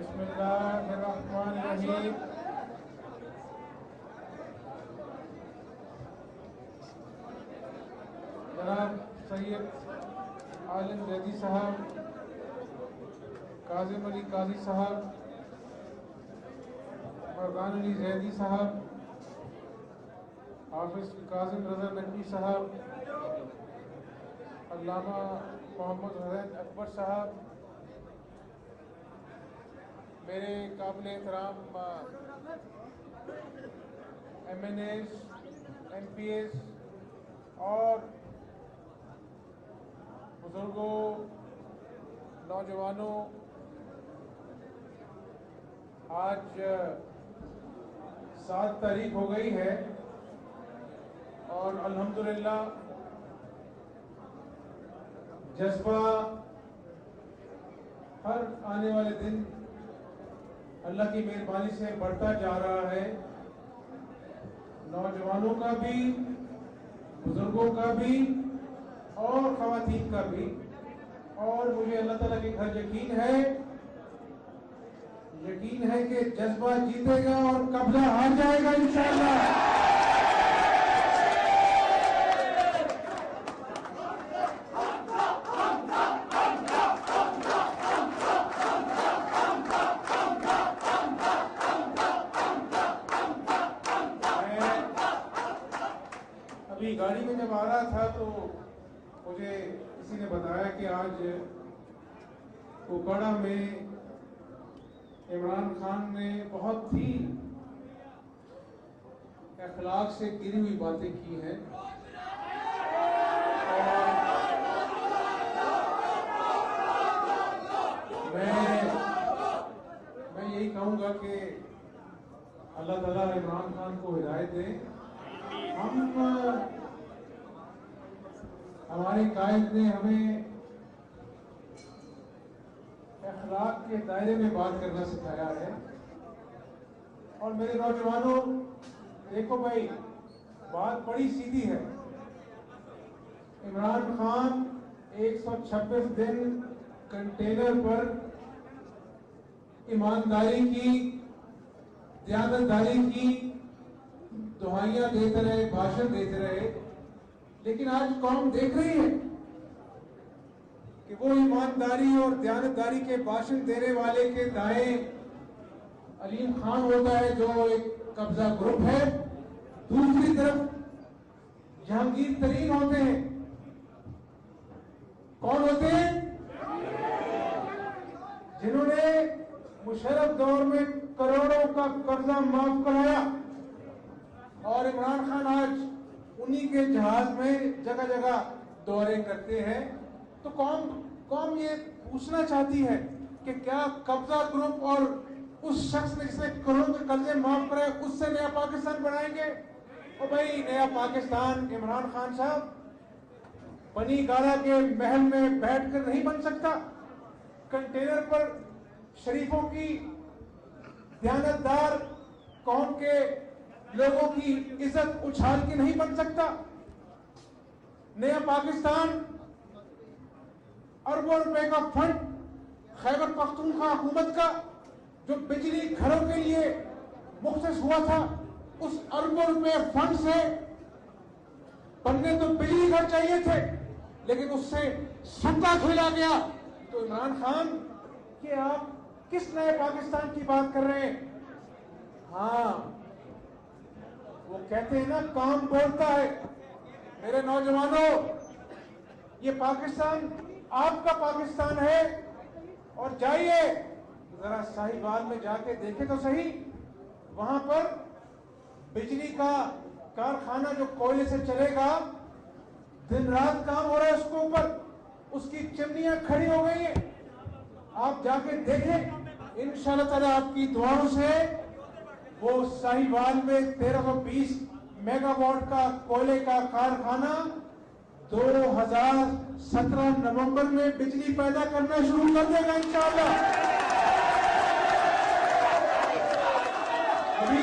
बिस्मिल्लाहिर्रहमानिर्रहीम। जनाब सैयद आलिम जैदी साहब, काजिम अली काजी साहब, फरगान अली जैदी साहब, हाफिज काजिम रजा नकवी साहब, अल्लामा मोहम्मद हुसैन अकबर साहब, मेरे काबिल एहतराम MNAs, MPAs और बुजुर्गों, नौजवानों, आज 7 तारीख हो गई है और अल्हम्दुलिल्लाह जज्बा हर आने वाले दिन अल्लाह की मेहरबानी से बढ़ता जा रहा है। नौजवानों का भी, बुजुर्गों का भी और ख़वातीन का भी। और मुझे अल्लाह ताला के घर यकीन है कि जज्बा जीतेगा और कब्जा हार जाएगा इंशाअल्लाह। अभी गाड़ी में जब आ रहा था तो मुझे किसी ने बताया कि आज कुपवाड़ा में इमरान खान ने बहुत ही अखलाक से गिरी हुई बातें की हैं। मैं यही कहूँगा कि अल्लाह ताला इमरान खान को हिदायत दे। हमारे कायद ने हमें अखलाक के दायरे में बात करना सिखाया है। और मेरे नौजवानों, देखो भाई, बात बड़ी सीधी है। इमरान खान 126 दिन कंटेनर पर ईमानदारी की, दयानतदारी की दुहाइयां देते रहे, भाषण देते रहे, लेकिन आज कौम देख रही है कि वो ईमानदारी और दयानतदारी के भाषण देने वाले के दाएं अलीम खान होता है जो एक कब्जा ग्रुप है, दूसरी तरफ जहांगीर तरीन होते हैं। कौन होते हैं? जिन्होंने मुशर्रफ दौर में करोड़ों का कर्जा माफ कराया और इमरान खान आज उन्हीं के जहाज में जगह जगह दौरे करते हैं। तो कौम ये पूछना चाहती है कि क्या कब्जा ग्रुप और उस शख्स ने जिसने करोड़ों के कर्जे माफ कराए उससे नया पाकिस्तान बनाएंगे? और भाई, नया पाकिस्तान इमरान खान साहब बनी गाला के महल में बैठकर नहीं बन सकता। कंटेनर पर शरीफों की, दयानतदार कौम के लोगों की इज्जत उछाल के नहीं बन सकता। नया पाकिस्तान अरबों रुपए का फंड खैबर पख्तूनख्वा हुकूमत का जो बिजली घरों के लिए मुख्तस हुआ था, उस अरबों रुपए फंड से बनने तो बिजली घर चाहिए थे, लेकिन उससे सत्ता खेला गया। तो इमरान खान, कि आप किस नए पाकिस्तान की बात कर रहे हैं? हाँ, वो कहते हैं ना, काम बोलता है। मेरे नौजवानों, ये पाकिस्तान आपका पाकिस्तान है। और जाइए जरा साहिवाल में जाके देखे तो सही, वहां पर बिजली का कारखाना जो कोयले से चलेगा, दिन रात काम हो रहा है उसके ऊपर, उसकी चिमनियां खड़ी हो गई है। आप जाके देखें, इंशाअल्लाह ताला आपकी दुआओं से वो साहिवाल में 1320 मेगावाट का कोयले का कारखाना 2017 नवंबर में बिजली पैदा करना शुरू कर देगा इंशाअल्लाह। अभी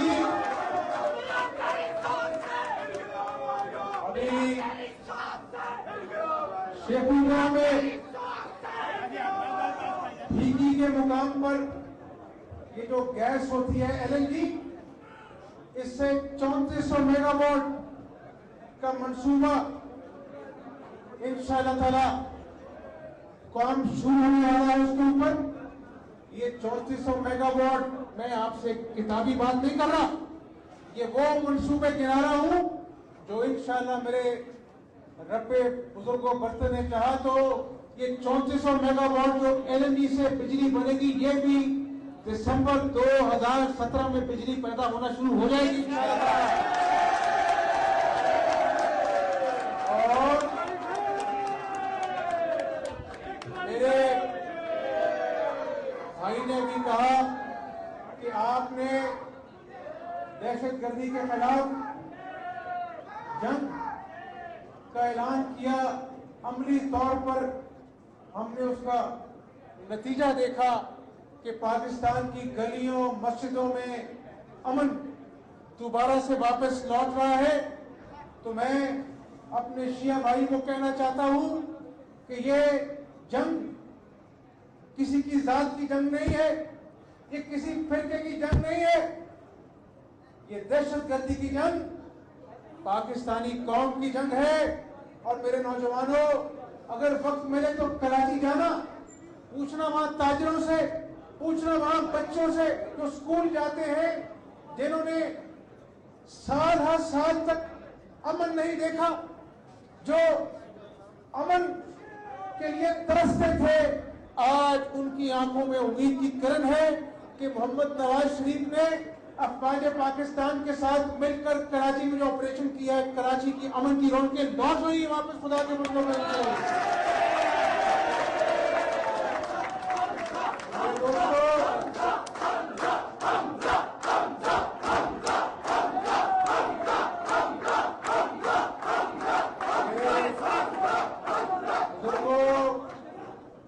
शेखुपुरा में भीगी के मुकाम पर ये जो गैस होती है एलएनजी, इससे 3400 मेगावाट का मंसूबा इंशाअल्लाह ताला काम शुरू होने वाला है उसके ऊपर। ये 3400 मेगावाट, मैं आपसे किताबी बात नहीं कर रहा, ये वो मंसूबे गिना रहा हूं जो इंशाअल्लाह मेरे रब्बे बुजुर्गों बरते ने चाहा तो ये 3400 मेगावाट जो एलएनजी से बिजली बनेगी, ये भी दिसंबर 2017 में बिजली पैदा होना शुरू हो जाएगी इंशाअल्लाह। और मेरे भाई ने भी कहा कि आपने दहशतगर्दी के खिलाफ जंग का ऐलान किया, अमली तौर पर हमने उसका नतीजा देखा कि पाकिस्तान की गलियों मस्जिदों में अमन दोबारा से वापस लौट रहा है। तो मैं अपने शिया भाई को कहना चाहता हूं कि ये जंग किसी की जात की जंग नहीं है, ये किसी फिरके की जंग नहीं है, ये दहशतगर्दी की जंग पाकिस्तानी कौम की जंग है। और मेरे नौजवानों, अगर वक्त मिले तो कराची जाना, पूछना वहां ताजिरों से, पूछना वहां बच्चों से जो स्कूल जाते हैं, जिन्होंने साल हर साल तक अमन नहीं देखा, जो अमन के लिए तरसते थे, आज उनकी आंखों में उम्मीद की किरण है कि मोहम्मद नवाज शरीफ ने अफवाज पाकिस्तान के साथ मिलकर कराची में जो ऑपरेशन किया है, कराची की अमन की रौनकें लौट रही है वापस खुदा के मुल्कों में।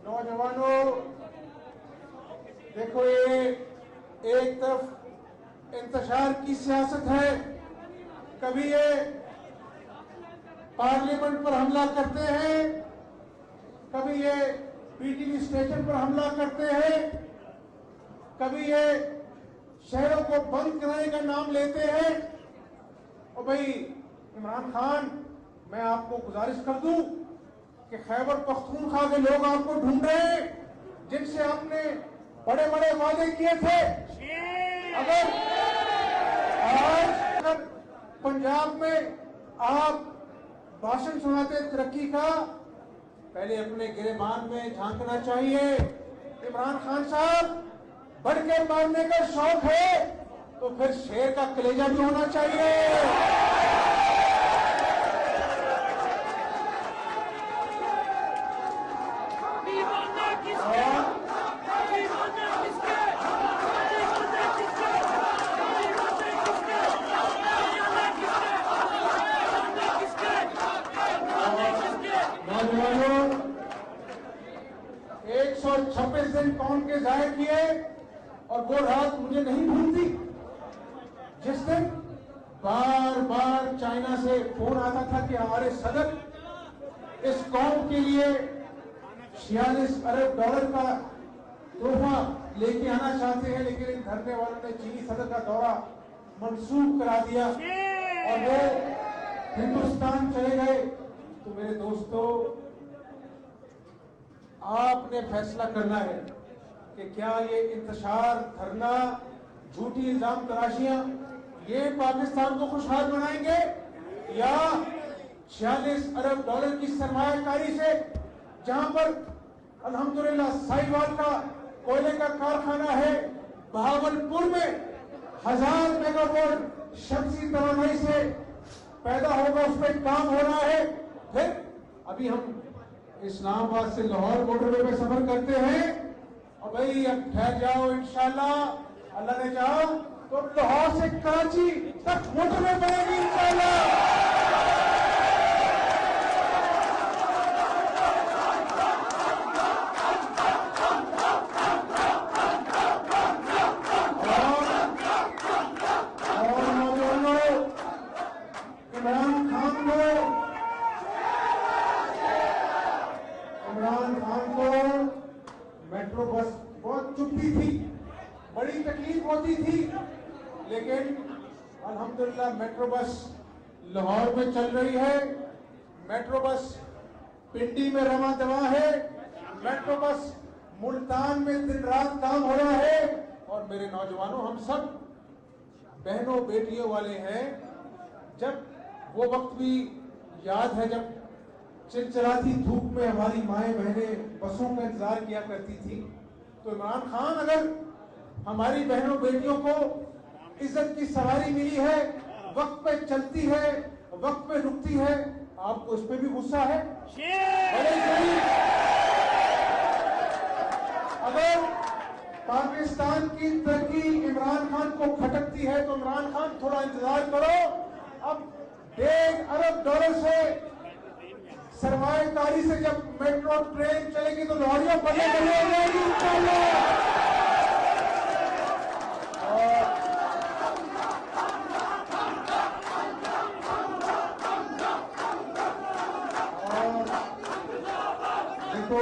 नौजवानों, देखो ये एक तरफ इंतशार की सियासत है, कभी ये पार्लियामेंट पर हमला करते हैं, कभी ये पीटीवी स्टेशन पर हमला करते हैं, कभी ये शहरों को बंद कराने का नाम लेते हैं। और भाई इमरान खान, मैं आपको गुजारिश कर दूं कि खैबर पख्तूनख्वा के लोग आपको ढूंढ रहे हैं, जिनसे आपने बड़े बड़े वादे किए थे। अगर आज पंजाब में आप भाषण सुनाते तरक्की का, पहले अपने गिरेबान में झांकना चाहिए। इमरान खान साहब, बढ़ के मारने का शौक है तो फिर शेर का कलेजा भी होना चाहिए। नौजवानों, 126 दिन कौन के जाहिर किए, और वो रात मुझे नहीं भूलती जिस दिन बार बार चाइना से फोन आता था कि हमारे सदर इस कौम के लिए 46 अरब डॉलर का तोहफा लेके आना चाहते हैं, लेकिन इन धरने वालों ने चीनी सदर का दौरा मंसूख करा दिया और वो हिंदुस्तान चले गए। तो मेरे दोस्तों, आपने फैसला करना है कि क्या ये इंतशार, धरना, झूठी इल्जाम तराशियां ये पाकिस्तान को खुशहाल बनाएंगे, या 46 अरब डॉलर की सरमायाकारी से, जहां पर अल्हम्दुलिल्लाह साहिवाल का कोयले का कारखाना है, बहावलपुर में 1000 मेगावाट शमसी तवानाई से पैदा होगा, उस पर काम हो रहा है। फिर अभी हम इस्लामाबाद से लाहौर मोटरवे में सफर करते हैं, और भाई अब ठहर जाओ, इंशाल्लाह अल्लाह ने चाहा तो लाहौर से कराची तक मोटरवे बनेगी इंशाल्लाह। चुनौती थी, लेकिन अल्हम्दुलिल्लाह मेट्रो बस लाहौर में चल रही है, मेट्रो बस पिंडी में रवां दवा है, मेट्रो बस मुल्तान में दिन रात काम हो रहा है। और मेरे नौजवानों, हम सब बहनों बेटियों वाले हैं। जब वो वक्त भी याद है जब चिलचिलाती धूप में हमारी माएं बहनें बसों का इंतजार किया करती थी, तो इमरान खान अगर हमारी बहनों बेटियों को इज्जत की सवारी मिली है, वक्त पे चलती है, वक्त पे रुकती है, आपको इस पे भी गुस्सा है? अगर पाकिस्तान की तरक्की इमरान खान को खटकती है तो इमरान खान थोड़ा इंतजार करो। अब $1.5 अरब से सरमाएकारी से जब मेट्रो ट्रेन चलेगी तो लाहौरियों बल्ले बल्ले हो जाएगी इंशाअल्लाह। देखो,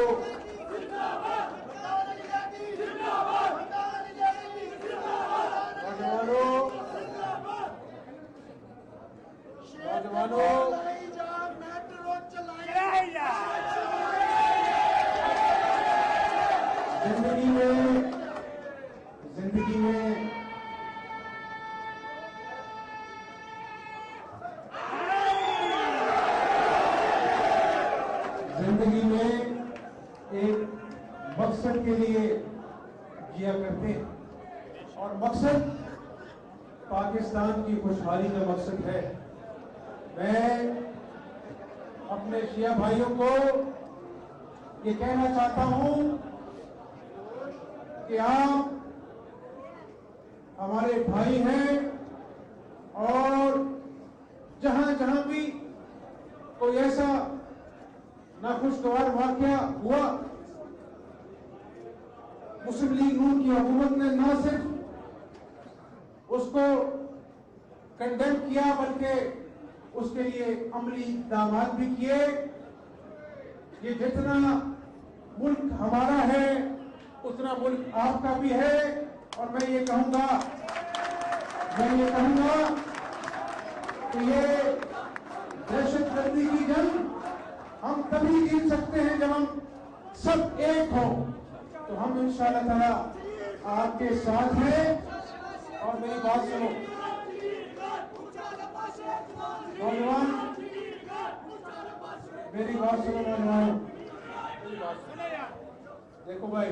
जिंदगी में एक मकसद के लिए जिया करते हैं और मकसद पाकिस्तान की खुशहाली का मकसद है। मैं अपने शिया भाइयों को ये कहना चाहता हूं कि आप हमारे भाई हैं और जहां जहां भी कोई ऐसा नाखुशगवार वाकया हुआ, मुस्लिम लीग नून की हुकूमत ने न सिर्फ उसको कंडेम किया बल्कि उसके लिए अमली इक़दामात भी किए। ये जितना मुल्क हमारा है उतना मुल्क आपका भी है और मैं ये कहूंगा कि ये दहशतगर्दी की जंग हम तभी जीत सकते हैं जब हम सब एक हों। तो हम इंशाअल्लाह ताला आपके साथ हैं। और मेरी बात सुनो नौजवान, मेरी बात सुनो नौजवानों, देखो भाई,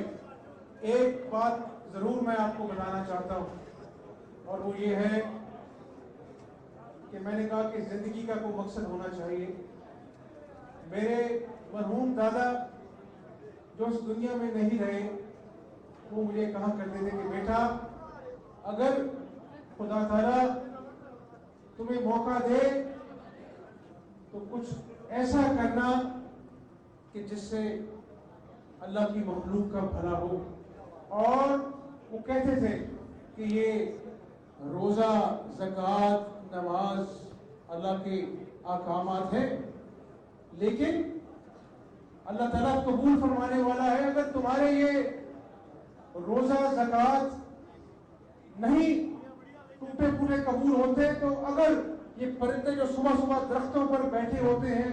एक बात जरूर मैं आपको बताना चाहता हूं और वो ये है कि मैंने कहा कि जिंदगी का कोई मकसद होना चाहिए। मेरे मरहूम दादा जो इस दुनिया में नहीं रहे, वो मुझे कहा करते थे कि बेटा, अगर खुदा ताला तुम्हें मौका दे तो कुछ ऐसा करना कि जिससे अल्लाह की मखलूक का भला हो। और वो कहते थे कि ये रोजा, ज़कात, नमाज अल्लाह के अहकामात हैं, लेकिन अल्लाह ताला कबूल फरमाने वाला है। अगर तुम्हारे ये रोजा, ज़कात नहीं टूटे फूटे कबूल होते तो अगर ये परिंदे जो सुबह सुबह दरख्तों पर बैठे होते हैं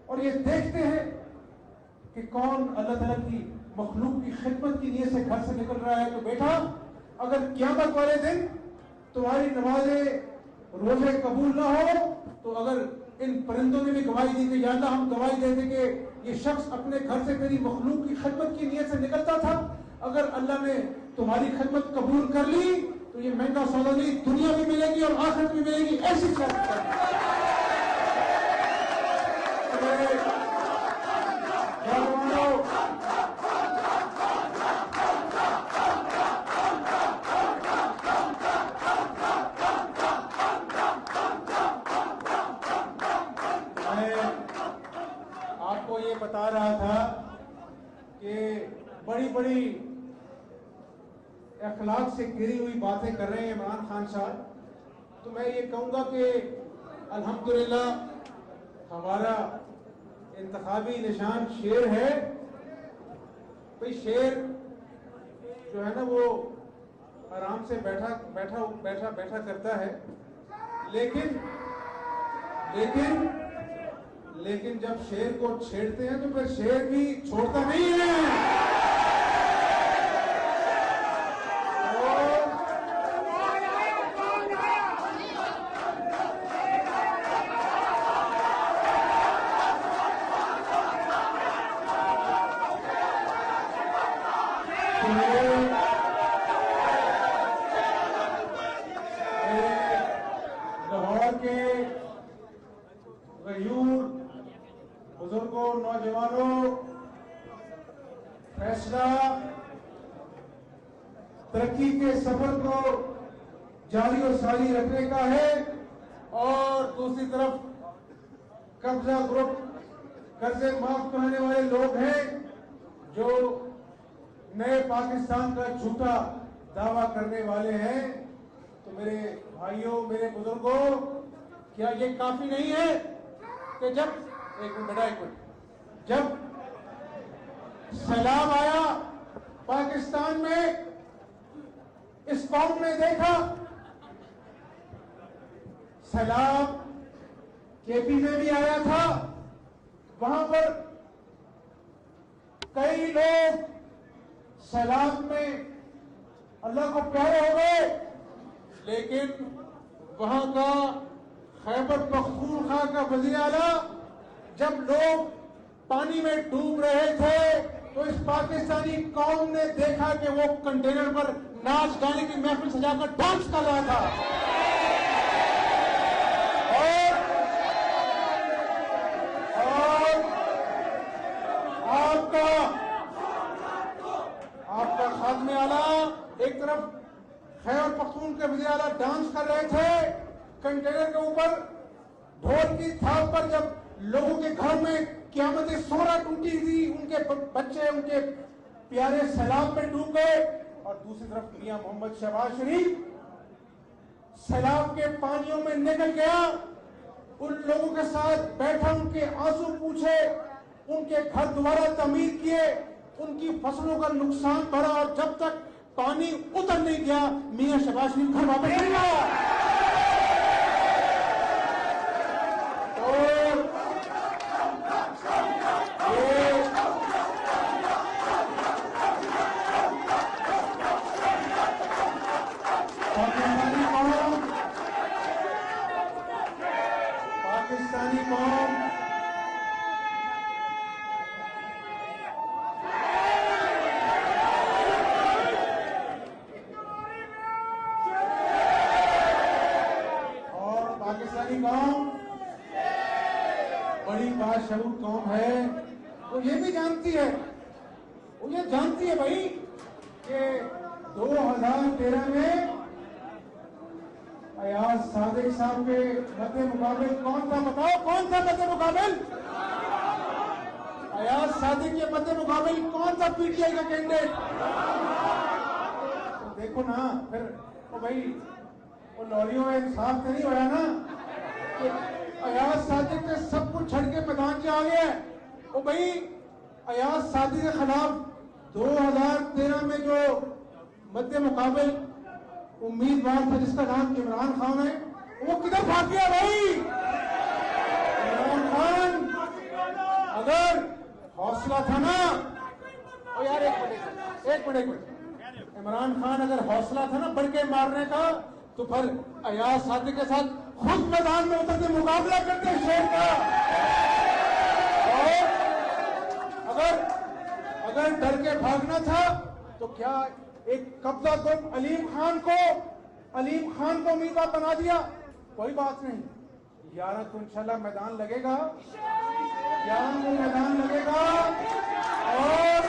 और ये देखते हैं कि कौन अल्लाह ताला की मखलूक की खिदमत की नीयत से घर से निकल रहा है, तो बेटा, अगर क़यामत वाले दिन तुम्हारी नमाजें रोजे कबूल ना हो तो अगर इन परिंदों ने भी गवाही दी कि या अल्लाह, हम गवाही देते कि ये शख्स अपने घर से तेरी मखलूक की खिदमत की नीयत से निकलता था, अगर अल्लाह ने तुम्हारी खिदमत कबूल कर ली तो ये महंगा सौदा नहीं, दुनिया भी मिलेगी और आखिरत भी मिलेगी। ऐसी शर्त आपको ये बता रहा था कि बड़ी बड़ी अखलाक से घिरी हुई बातें कर रहे हैं इमरान खान साहब, तो मैं ये कहूँगा कि अल्हम्दुलिल्लाह हमारा इंतखाबी निशान शेर है। भाई शेर जो है ना वो आराम से बैठा करता है, लेकिन जब शेर को छेड़ते हैं तो फिर शेर भी छोड़ता नहीं है। लाहौर के गयूर बुजुर्गों, नौजवानों, फैसला तरक्की के सफर को जारी और सारी रखने का है, और दूसरी तरफ कब्जा ग्रुप कर्जे माफ कराने वाले लोग हैं जो नए पाकिस्तान का झूठा दावा करने वाले हैं। तो मेरे भाइयों, मेरे बुजुर्गों, क्या ये काफी नहीं है कि जब जब सैलाब आया पाकिस्तान में, इस कौम ने देखा सैलाब केपी में भी आया था, वहां पर कई लोग सैलाब में अल्लाह को प्यारे हो गए, लेकिन वहां का खैबर पख्तूनख्वा का वज़ीर आला जब लोग पानी में डूब रहे थे तो इस पाकिस्तानी कौम ने देखा कि वो कंटेनर पर नाच गाने की महफिल सजाकर डांस कर रहा था। और आपका खादमे आला एक तरफ खैबर पख्तून के वज़ीर आला डांस कर रहे थे कंटेनर के ऊपर, ढोल की थाप पर जब लोगों के घर में क़यामत सोरा टूटी थी, उनके बच्चे उनके प्यारे सैलाब में डूब गए, और दूसरी तरफ मियां मोहम्मद शहबाज शरीफ सैलाब के पानियों में निकल गया, उन लोगों के साथ बैठा, उनके आंसू पूछे, उनके घर दोबारा तमीर किए, उनकी फसलों का नुकसान भरा, और जब तक पानी उतर नहीं गया मियां शहबाज शरीफ घर वापस नहीं आया। पाकिस्तानी कौम बड़ी बाशऊर कौम है, वो ये भी जानती है, वो ये जानती है भाई कि 2013 में अयाज सादिक साहब के मद्दे मुकाबिल कौन था? बताओ कौन था मद्दे मुकाबिल? अयाज सादिक के मद्दे मुकाबिल कौन था पीटीआई का कैंडिडेट? तो देखो ना फिर वो भाई वो लॉरियों में इंसाफ नहीं होया ना कि अयाज सादिक के सब कुछ छड़ के मैदान से आ गया। वो भाई अयाज सादिक के खिलाफ 2013 में जो मद्दे मुकाबिल उम्मीदवार था जिसका नाम इमरान खान है, वो किधर भाग गया भाई? इमरान खान अगर हौसला था ना, ओ यार एक मिनट, इमरान खान अगर हौसला था ना बढ़ के मारने का, तो फिर अयाज सादिक के साथ खुद मैदान में उतरते मुकाबला करते शेर का। और अगर डर के भागना था तो क्या एक कब्जा ग्रुप अलीम खान को उम्मीदवार बना दिया? कोई बात नहीं, 11 को इंशाल्लाह मैदान लगेगा, 11 को मैदान लगेगा। और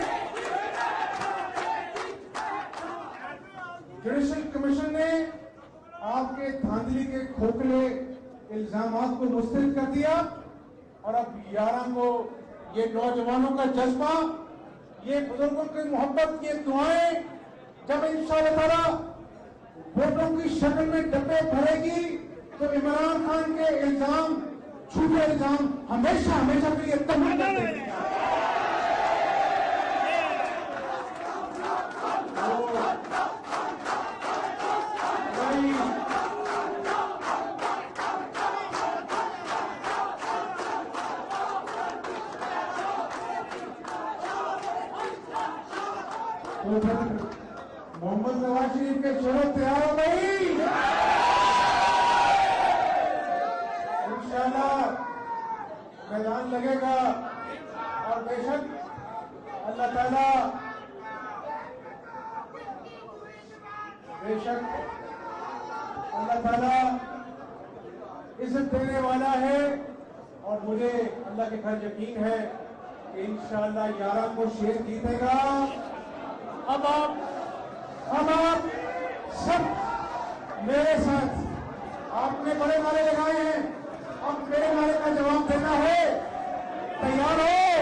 जुडिशल कमीशन ने आपके धांधली के खोखले इल्जामात को मुस्तरद कर दिया, और अब 11 को ये नौजवानों का जज्बा, ये बुजुर्गों की मोहब्बत, ये दुआएं जब इंशाअल्लाह ताला वोटों की शक्ल में डब्बे भरेगी तो इमरान खान के इल्जाम, झूठे इल्जाम हमेशा के लिए तबाह कर देंगे। तो फिर मोहम्मद नवाज शरीफ के शेरों तैयार हो गई। इंशाल्लाह मैदान लगेगा और बेशक अल्लाह ताला इज्जत देने वाला है और मुझे अल्लाह के घर यकीन है कि इंशाअल्लाह 11 को शेर जीतेगा। अब आप सब मेरे साथ, आपने बड़े नारे लगाए हैं, अब मेरे नारे का जवाब देना है। तैयार हो?